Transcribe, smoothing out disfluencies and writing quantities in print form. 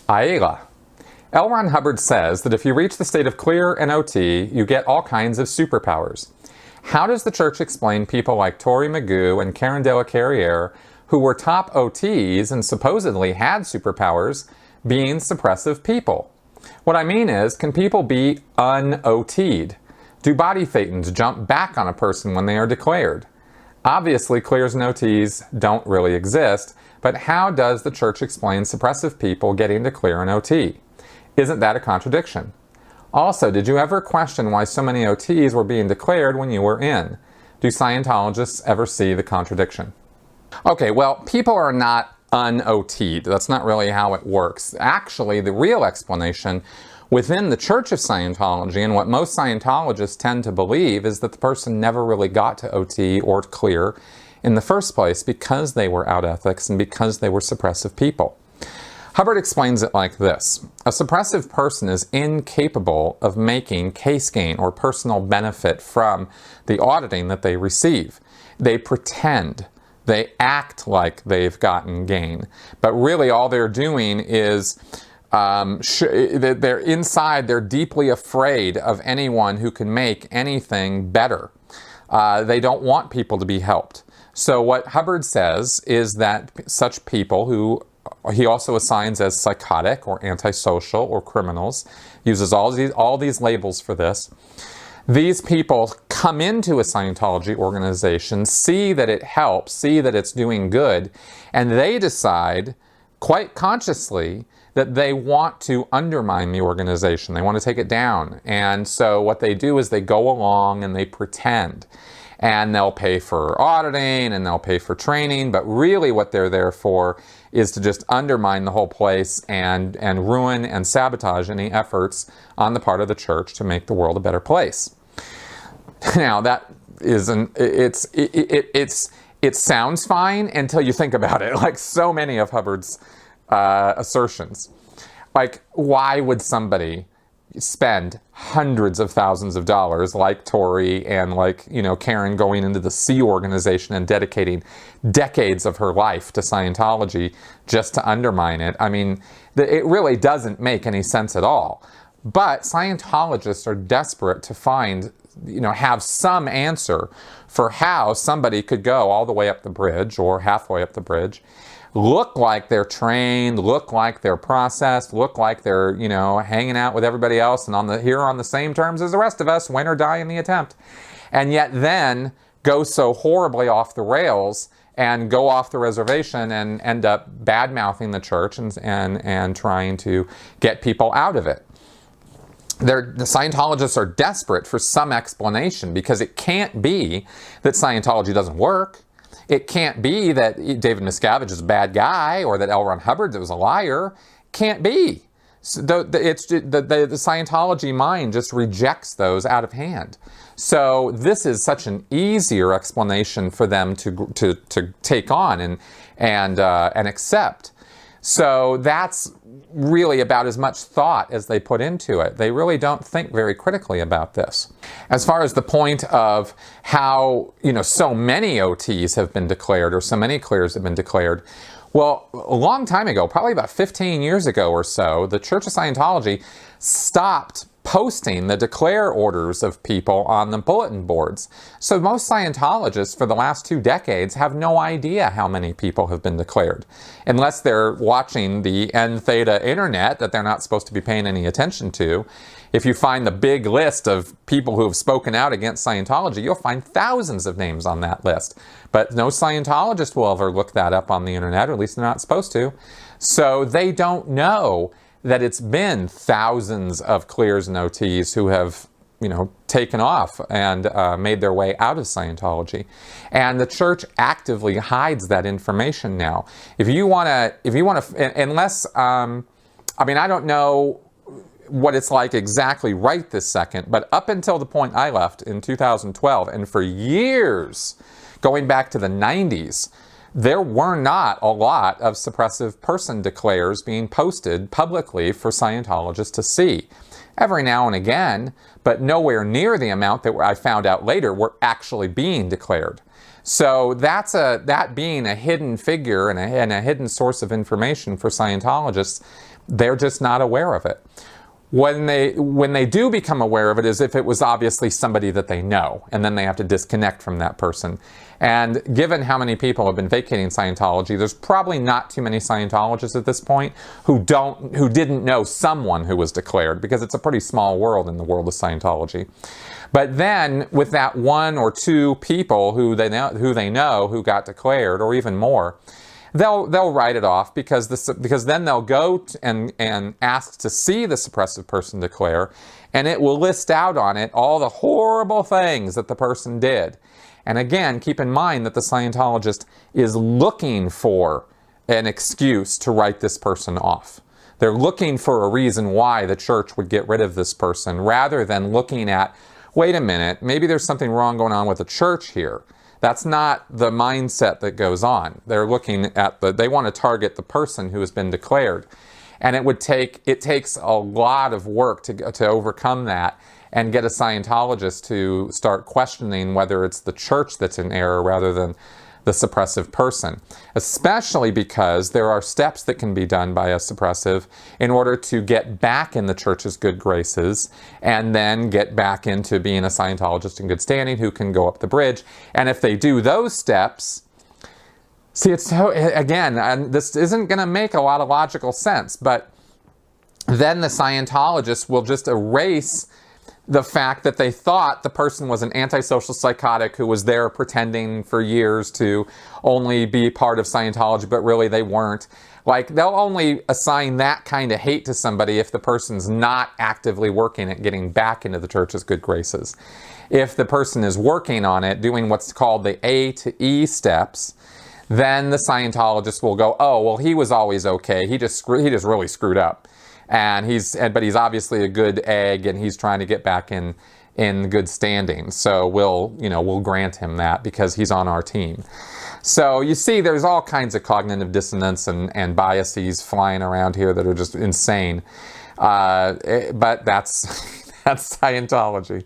Aela. L. Ron Hubbard says that if you reach the state of clear in OT, you get all kinds of superpowers. How does the church explain people like Tori Magoo and Karen De La Carriere, who were top OTs and supposedly had superpowers, being suppressive people? What I mean is, can people be un-OT'd? Do body thetans jump back on a person when they are declared? Obviously, clears and OTs don't really exist, but how does the church explain suppressive people getting to clear an OT? Isn't that a contradiction? Also, did you ever question why so many OTs were being declared when you were in? Do Scientologists ever see the contradiction? Okay, well, people are not un-OT'd. That's not really how it works. Actually, the real explanation within the Church of Scientology, and what most Scientologists tend to believe, is that the person never really got to OT or clear in the first place because they were out ethics and because they were suppressive people. Hubbard explains it like this. A suppressive person is incapable of making case gain or personal benefit from the auditing that they receive. They pretend. They act like they've gotten gain. But really all they're doing is they're inside, they're deeply afraid of anyone who can make anything better. They don't want people to be helped. So what Hubbard says is that such people, who he also assigns as psychotic or antisocial or criminals, uses all these labels for this. These people come into a Scientology organization, see that it helps, see that it's doing good, and they decide quite consciously that they want to undermine the organization. They want to take it down. And so what they do is they go along and they pretend. And they'll pay for auditing and they'll pay for training, but really what they're there for is to just undermine the whole place and ruin and sabotage any efforts on the part of the church to make the world a better place. Now that it sounds fine until you think about it, like so many of Hubbard's assertions. Like, why would somebody spend hundreds of thousands of dollars, like Tori and like, Karen, going into the Sea organization and dedicating decades of her life to Scientology just to undermine it? I mean, it really doesn't make any sense at all. But Scientologists are desperate to find, have some answer for how somebody could go all the way up the bridge or halfway up the bridge, look like they're trained, look like they're processed, look like they're, hanging out with everybody else and here on the same terms as the rest of us, win or die in the attempt. And yet then go so horribly off the rails and go off the reservation and end up bad-mouthing the church and trying to get people out of it. The Scientologists are desperate for some explanation, because it can't be that Scientology doesn't work. It can't be that David Miscavige is a bad guy or that L. Ron Hubbard was a liar. Can't be. So the Scientology mind just rejects those out of hand. So this is such an easier explanation for them to take on and accept. So that's really about as much thought as they put into it. They really don't think very critically about this. As far as the point of how, so many OTs have been declared or so many clears have been declared, well, a long time ago, probably about 15 years ago or so, the Church of Scientology stopped posting the declare orders of people on the bulletin boards. So most Scientologists for the last 2 decades have no idea how many people have been declared, unless they're watching the N Theta internet that they're not supposed to be paying any attention to. If you find the big list of people who have spoken out against Scientology, you'll find thousands of names on that list. But no Scientologist will ever look that up on the internet, or at least they're not supposed to. So they don't know that it's been thousands of clears and OTs who have, taken off and made their way out of Scientology. And the church actively hides that information now. If you want to, unless, I don't know what it's like exactly right this second, but up until the point I left in 2012, and for years, going back to the 90s, there were not a lot of suppressive person declares being posted publicly for Scientologists to see. Every now and again, but nowhere near the amount that I found out later were actually being declared. So that being a hidden figure and a hidden source of information for Scientologists, they're just not aware of it. When they do become aware of it is if it was obviously somebody that they know, and then they have to disconnect from that person. And given how many people have been vacating Scientology, there's probably not too many Scientologists at this point who didn't know someone who was declared, because it's a pretty small world in the world of Scientology. But then, with that one or two people who they know who got declared, or even more, they'll write it off because then they'll go and ask to see the suppressive person declare, and it will list out on it all the horrible things that the person did. And again, keep in mind that the Scientologist is looking for an excuse to write this person off. They're looking for a reason why the church would get rid of this person, rather than looking at, wait a minute, maybe there's something wrong going on with the church here. That's not the mindset that goes on. They're looking at they want to target the person who has been declared. And it takes a lot of work to overcome that and get a Scientologist to start questioning whether it's the church that's in error rather than the suppressive person, especially because there are steps that can be done by a suppressive in order to get back in the church's good graces and then get back into being a Scientologist in good standing who can go up the bridge. And if they do those steps, see, it's so, again, and this isn't going to make a lot of logical sense, but then the Scientologist will just erase the fact that they thought the person was an antisocial psychotic who was there pretending for years to only be part of Scientology, but really they weren't. Like, they'll only assign that kind of hate to somebody if the person's not actively working at getting back into the church's good graces. If the person is working on it, doing what's called the A to E steps, then the Scientologist will go, oh, well, he was always okay. He just really screwed up. But he's obviously a good egg, and he's trying to get back in good standing. So we'll grant him that because he's on our team. So you see, there's all kinds of cognitive dissonance and biases flying around here that are just insane. But that's Scientology.